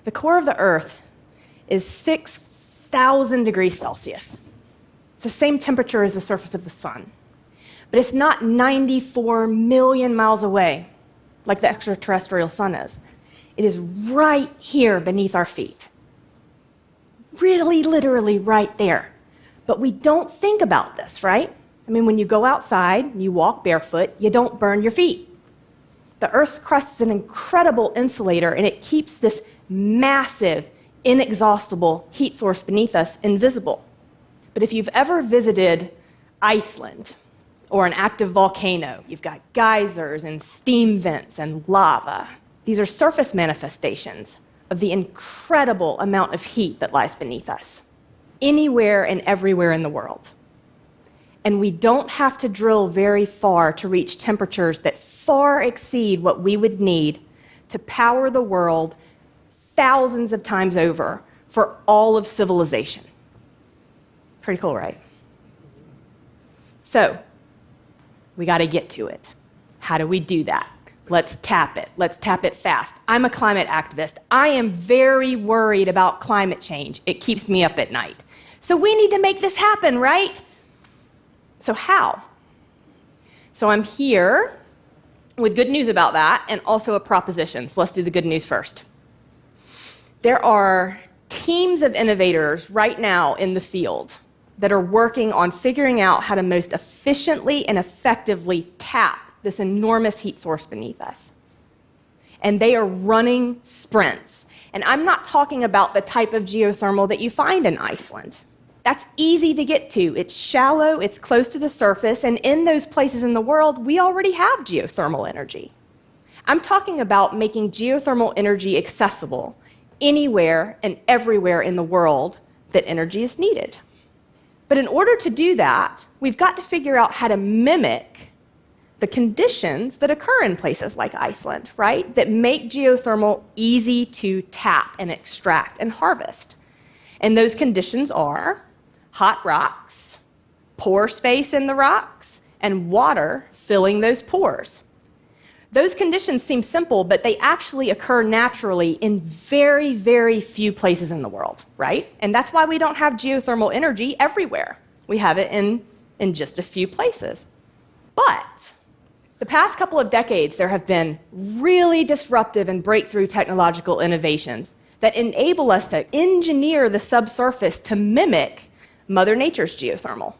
The core of the Earth is 6,000 degrees Celsius. It's the same temperature as the surface of the sun. But it's not 94 million miles away, like the extraterrestrial sun is. It is right here beneath our feet. Really, literally right there. But we don't think about this, right? I mean, when you go outside, you walk barefoot, you don't burn your feet. The Earth's crust is an incredible insulator, and it keeps this massive, inexhaustible heat source beneath us invisible. But if you've ever visited Iceland or an active volcano, you've got geysers and steam vents and lava. These are surface manifestations of the incredible amount of heat that lies beneath us, anywhere and everywhere in the world. And we don't have to drill very far to reach temperatures that far exceed what we would need to power the world thousands of times over for all of civilization. Pretty cool, right? So, we got to get to it. How do we do that? Let's tap it. Let's tap it fast. I'm a climate activist. I am very worried about climate change. It keeps me up at night. So we need to make this happen, right? So how? So I'm here with good news about that and also a proposition. So let's do the good news first. There are teams of innovators right now in the field that are working on figuring out how to most efficiently and effectively tap this enormous heat source beneath us. And they are running sprints. And I'm not talking about the type of geothermal that you find in Iceland. That's easy to get to. It's shallow, it's close to the surface, and in those places in the world, we already have geothermal energy. I'm talking about making geothermal energy accessible anywhere and everywhere in the world that energy is needed. But in order to do that, we've got to figure out how to mimic the conditions that occur in places like Iceland, right? That make geothermal easy to tap and extract and harvest. And those conditions are hot rocks, pore space in the rocks, and water filling those pores. Those conditions seem simple, but they actually occur naturally in very, very few places in the world, right? And that's why we don't have geothermal energy everywhere. We have it in just a few places. But the past couple of decades, there have been really disruptive and breakthrough technological innovations that enable us to engineer the subsurface to mimic Mother Nature's geothermal.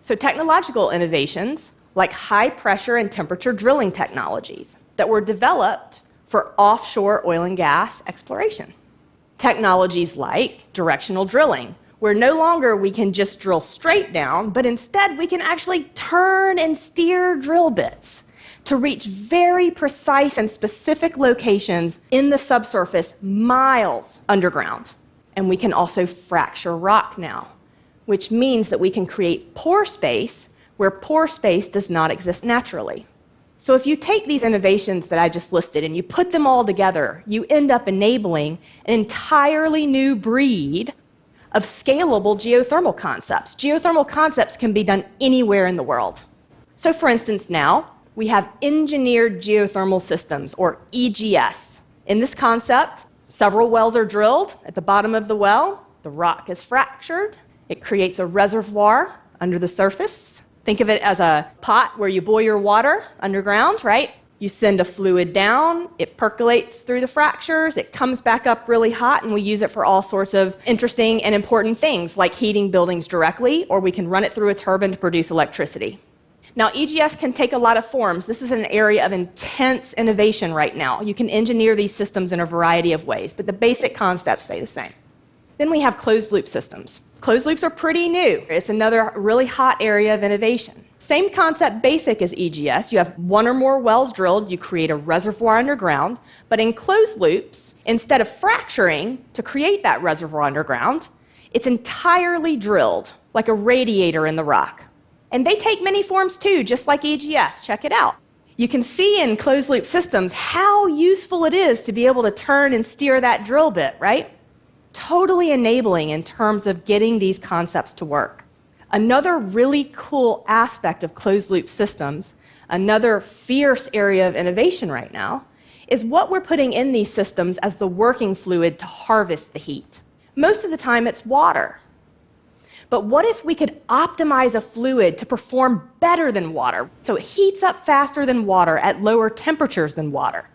So technological innovations like high-pressure and temperature drilling technologies that were developed for offshore oil and gas exploration. Technologies like directional drilling, where no longer we can just drill straight down, but instead we can actually turn and steer drill bits to reach very precise and specific locations in the subsurface miles underground. And we can also fracture rock now, which means that we can create pore space where pore space does not exist naturally. So if you take these innovations that I just listed and you put them all together, you end up enabling an entirely new breed of scalable geothermal concepts. Geothermal concepts can be done anywhere in the world. So for instance now, we have engineered geothermal systems, or EGS. In this concept, several wells are drilled. At the bottom of the well, the rock is fractured. It creates a reservoir under the surface. Think of it as a pot where you boil your water underground, right? You send a fluid down, it percolates through the fractures, it comes back up really hot, and we use it for all sorts of interesting and important things, like heating buildings directly, or we can run it through a turbine to produce electricity. Now, EGS can take a lot of forms. This is an area of intense innovation right now. You can engineer these systems in a variety of ways, but the basic concepts stay the same. Then we have closed-loop systems. Closed loops are pretty new. It's another really hot area of innovation. Same concept basic as EGS. You have one or more wells drilled, you create a reservoir underground, but in closed loops, instead of fracturing to create that reservoir underground, it's entirely drilled, like a radiator in the rock. And they take many forms too, just like EGS. Check it out. You can see in closed loop systems how useful it is to be able to turn and steer that drill bit, right? Totally enabling in terms of getting these concepts to work. Another really cool aspect of closed-loop systems, another fierce area of innovation right now, is what we're putting in these systems as the working fluid to harvest the heat. Most of the time, it's water. But what if we could optimize a fluid to perform better than water, so it heats up faster than water at lower temperatures than water?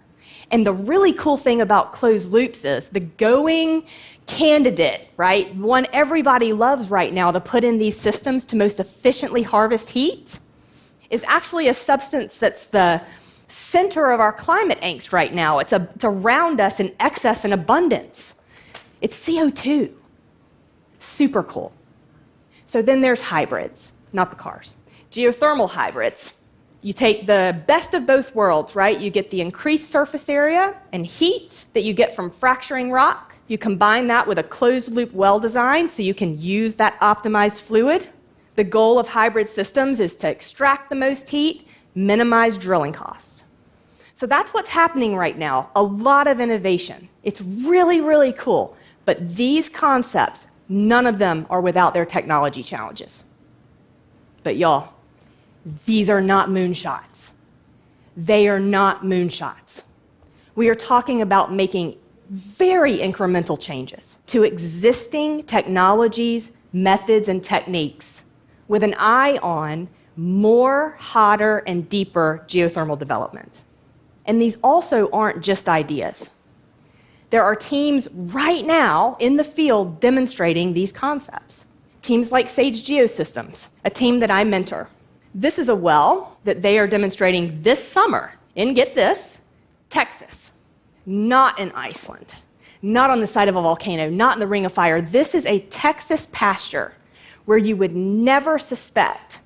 And the really cool thing about closed loops is the going candidate, right, one everybody loves right now to put in these systems to most efficiently harvest heat, is actually a substance that's the center of our climate angst right now. It's around us in excess and abundance. It's CO2. Super cool. So then there's hybrids, not the cars. Geothermal hybrids. You take the best of both worlds, right? You get the increased surface area and heat that you get from fracturing rock. You combine that with a closed-loop well design so you can use that optimized fluid. The goal of hybrid systems is to extract the most heat, minimize drilling costs. So that's what's happening right now, a lot of innovation. It's really, really cool. But these concepts, none of them are without their technology challenges. But y'all, these are not moonshots. They are not moonshots. We are talking about making very incremental changes to existing technologies, methods, and techniques with an eye on more, hotter, and deeper geothermal development. And these also aren't just ideas. There are teams right now in the field demonstrating these concepts. Teams like Sage Geosystems, a team that I mentor. This is a well that they are demonstrating this summer in, get this, Texas. Not in Iceland, not on the side of a volcano, not in the Ring of Fire. This is a Texas pasture where you would never suspect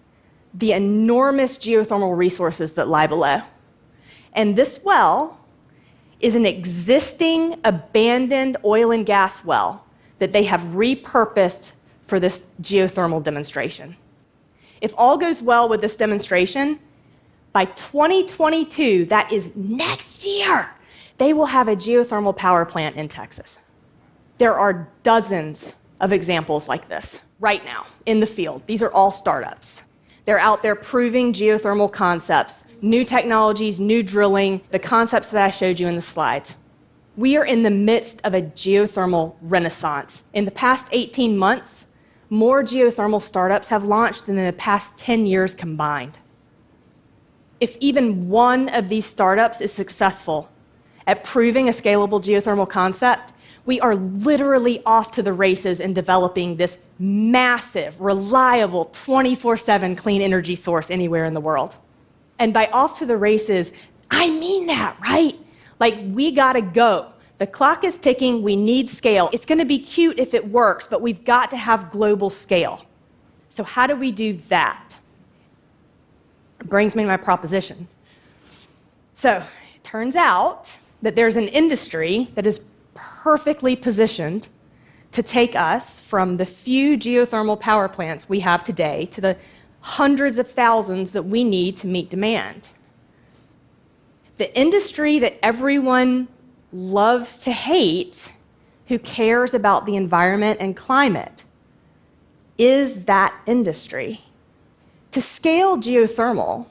the enormous geothermal resources that lie below. And this well is an existing abandoned oil and gas well that they have repurposed for this geothermal demonstration. If all goes well with this demonstration, by 2022, that is next year, they will have a geothermal power plant in Texas. There are dozens of examples like this right now in the field. These are all startups. They're out there proving geothermal concepts, new technologies, new drilling, the concepts that I showed you in the slides. We are in the midst of a geothermal renaissance. In the past 18 months, more geothermal startups have launched than in the past 10 years combined. If even one of these startups is successful at proving a scalable geothermal concept, we are literally off to the races in developing this massive, reliable, 24/7 clean energy source anywhere in the world. And by off to the races, I mean that, right? Like, we gotta go. The clock is ticking, we need scale. It's gonna be cute if it works, but we've got to have global scale. So how do we do that? It brings me to my proposition. So it turns out that there's an industry that is perfectly positioned to take us from the few geothermal power plants we have today to the hundreds of thousands that we need to meet demand. The industry that everyone loves to hate, who cares about the environment and climate, is that industry. To scale geothermal,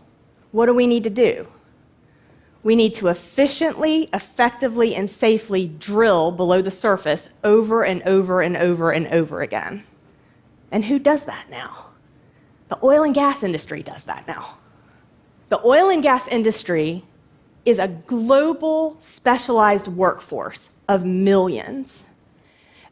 what do we need to do? We need to efficiently, effectively, and safely drill below the surface over and over and over and over again. And who does that now? The oil and gas industry does that now. The oil and gas industry is a global specialized workforce of millions,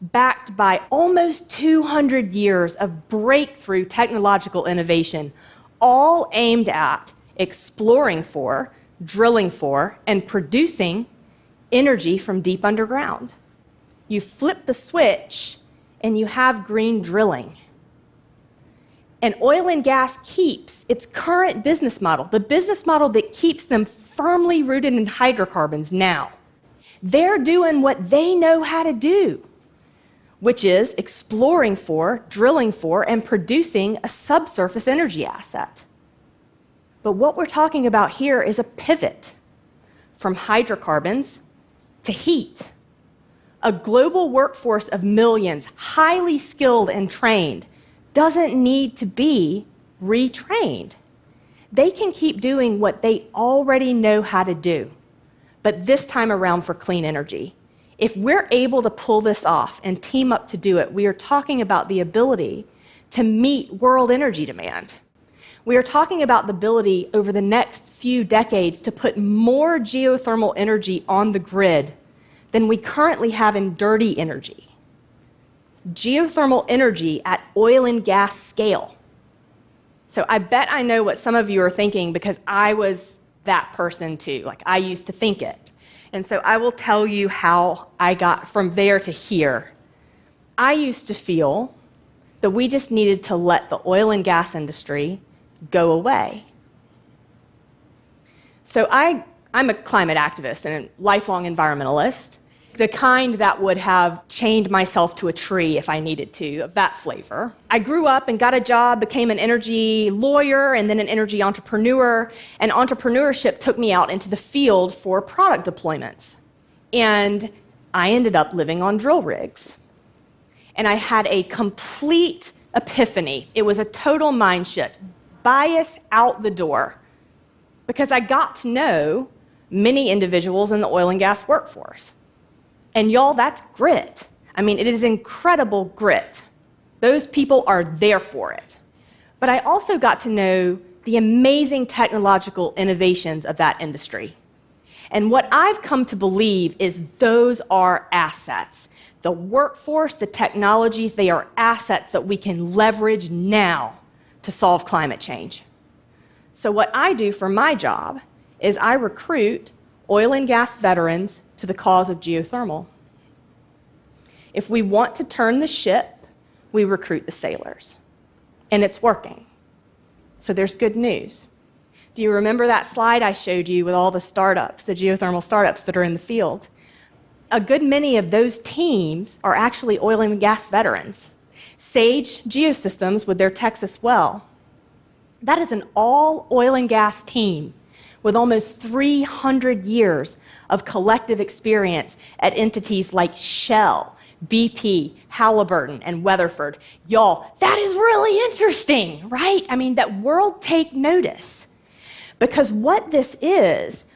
backed by almost 200 years of breakthrough technological innovation, all aimed at exploring for, drilling for, and producing energy from deep underground. You flip the switch and you have green drilling. And oil and gas keeps its current business model, the business model that keeps them firmly rooted in hydrocarbons now. They're doing what they know how to do, which is exploring for, drilling for, and producing a subsurface energy asset. But what we're talking about here is a pivot from hydrocarbons to heat. A global workforce of millions, highly skilled and trained, doesn't need to be retrained. They can keep doing what they already know how to do, but this time around for clean energy. If we're able to pull this off and team up to do it, we are talking about the ability to meet world energy demand. We are talking about the ability over the next few decades to put more geothermal energy on the grid than we currently have in dirty energy. Geothermal energy at oil and gas scale. So I bet I know what some of you are thinking because I was that person too. Like, I used to think it. And so I will tell you how I got from there to here. I used to feel that we just needed to let the oil and gas industry go away. So I'm a climate activist and a lifelong environmentalist, the kind that would have chained myself to a tree if I needed to, of that flavor. I grew up and got a job, became an energy lawyer and then an energy entrepreneur, and entrepreneurship took me out into the field for product deployments. And I ended up living on drill rigs. And I had a complete epiphany. It was a total mind shift. Bias out the door. Because I got to know many individuals in the oil and gas workforce. And y'all, that's grit. I mean, it is incredible grit. Those people are there for it. But I also got to know the amazing technological innovations of that industry. And what I've come to believe is those are assets. The workforce, the technologies, they are assets that we can leverage now to solve climate change. So what I do for my job is I recruit oil and gas veterans to the cause of geothermal. If we want to turn the ship, we recruit the sailors. And it's working. So there's good news. Do you remember that slide I showed you with all the startups, the geothermal startups that are in the field? A good many of those teams are actually oil and gas veterans. Sage Geosystems with their Texas well. That is an all oil and gas team with almost 300 years of collective experience at entities like Shell, BP, Halliburton, and Weatherford. Y'all, that is really interesting, right? I mean, that world take notice. Because what this is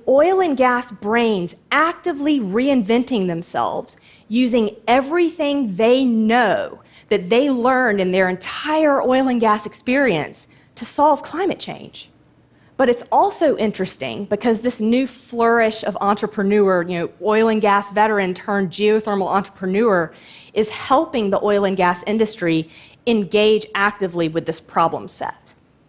oil and gas brains actively reinventing themselves using everything they know that they learned in their entire oil and gas experience to solve climate change. But it's also interesting because this new flourish of entrepreneur, oil and gas veteran turned geothermal entrepreneur, is helping the oil and gas industry engage actively with this problem set.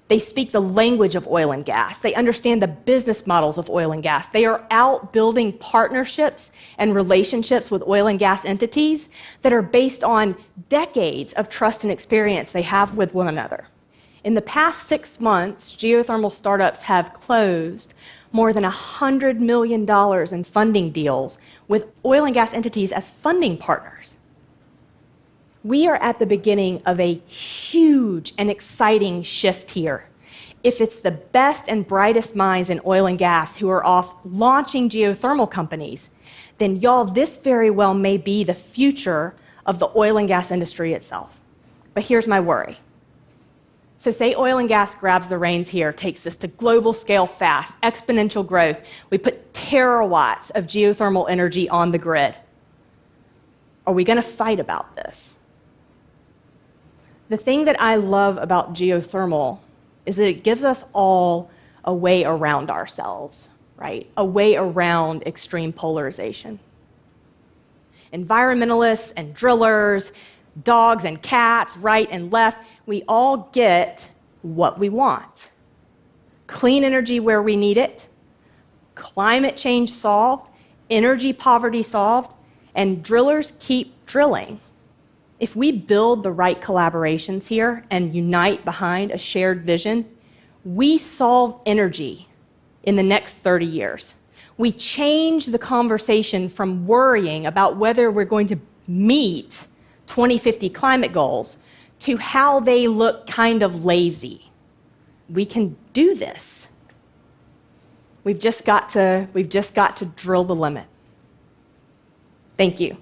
They speak the language of oil and gas. They understand the business models of oil and gas. They are out building partnerships and relationships with oil and gas entities that are based on decades of trust and experience they have with one another. In the past 6 months, geothermal startups have closed more than $100 million in funding deals with oil and gas entities as funding partners. We are at the beginning of a huge and exciting shift here. If it's the best and brightest minds in oil and gas who are off launching geothermal companies, then y'all, this very well may be the future of the oil and gas industry itself. But here's my worry. So say oil and gas grabs the reins here, takes this to global scale fast, exponential growth. We put terawatts of geothermal energy on the grid. Are we going to fight about this? The thing that I love about geothermal is that it gives us all a way around ourselves, right? A way around extreme polarization. Environmentalists and drillers, dogs and cats, right and left, we all get what we want. Clean energy where we need it, climate change solved, energy poverty solved, and drillers keep drilling. If we build the right collaborations here and unite behind a shared vision, we solve energy in the next 30 years. We change the conversation from worrying about whether we're going to meet 2050 climate goals to how they look kind of lazy. We can do this. We've just got to drill the limit. Thank you.